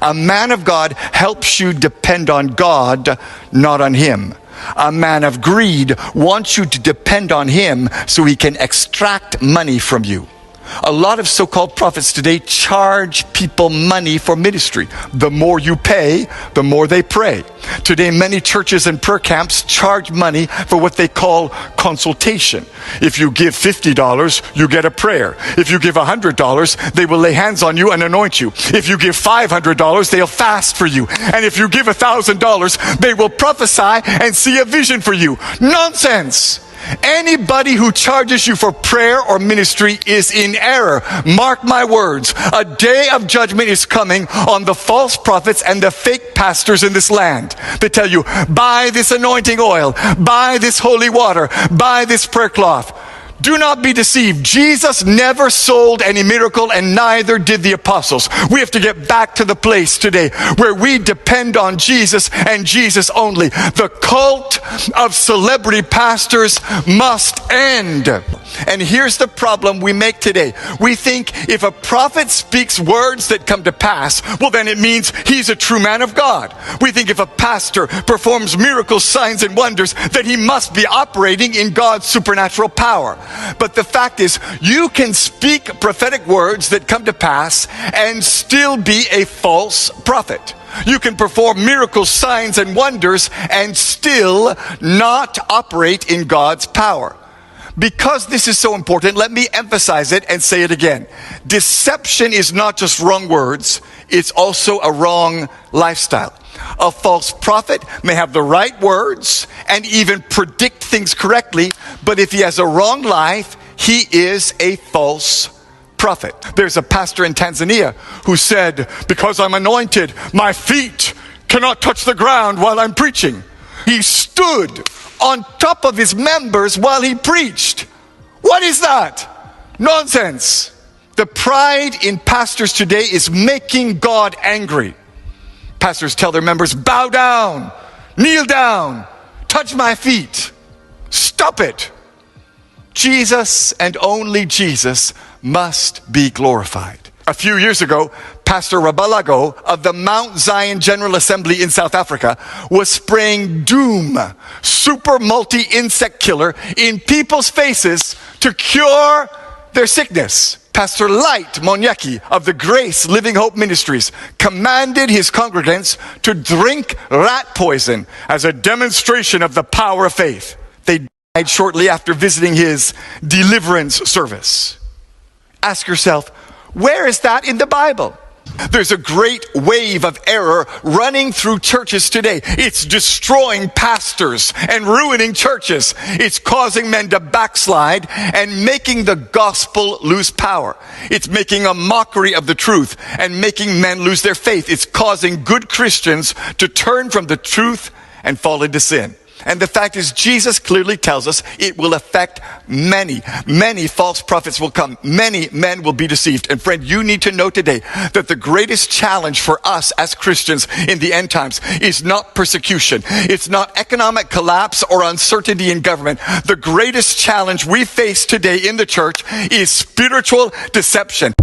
A man of God helps you depend on God, not on him. A man of greed wants you to depend on him so he can extract money from you. A lot of so-called prophets today charge people money for ministry. The more you pay, the more they pray. Today, many churches and prayer camps charge money for what they call consultation. If you give $50, you get a prayer. If you give $100, they will lay hands on you and anoint you. If you give $500, they'll fast for you. And if you give $1,000, they will prophesy and see a vision for you. Nonsense! Anybody who charges you for prayer or ministry is in error. Mark my words. A day of judgment is coming on the false prophets and the fake pastors in this land. They tell you, buy this anointing oil, buy this holy water, buy this prayer cloth. Do not be deceived. Jesus never sold any miracle, and neither did the apostles. We have to get back to the place today where we depend on Jesus and Jesus only. The cult of celebrity pastors must end. And here's the problem we make today. We think if a prophet speaks words that come to pass, well, then it means he's a true man of God. We think if a pastor performs miracles, signs, and wonders, that he must be operating in God's supernatural power. But the fact is, you can speak prophetic words that come to pass and still be a false prophet. You can perform miracles, signs, and wonders and still not operate in God's power. Because this is so important, let me emphasize it and say it again. Deception is not just wrong words, it's also a wrong lifestyle. A false prophet may have the right words and even predict things correctly, but if he has a wrong life, he is a false prophet. There's a pastor in Tanzania who said, because I'm anointed, my feet cannot touch the ground while I'm preaching. He stood on top of his members while he preached. What is that? Nonsense. The pride in pastors today is making God angry. Pastors tell their members, bow down, kneel down, touch my feet. Stop it. Jesus and only Jesus must be glorified. A few years ago, Pastor Rabalago of the Mount Zion General Assembly in South Africa was spraying Doom, super multi-insect killer, in people's faces to cure their sickness. Pastor Light Monyeki of the Grace Living Hope Ministries commanded his congregants to drink rat poison as a demonstration of the power of faith. They died shortly after visiting his deliverance service. Ask yourself, where is that in the Bible? There's a great wave of error running through churches today. It's destroying pastors and ruining churches. It's causing men to backslide and making the gospel lose power. It's making a mockery of the truth and making men lose their faith. It's causing good Christians to turn from the truth and fall into sin. And the fact is, Jesus clearly tells us it will affect many. Many false prophets will come. Many men will be deceived. And friend, you need to know today that the greatest challenge for us as Christians in the end times is not persecution. It's not economic collapse or uncertainty in government. The greatest challenge we face today in the church is spiritual deception.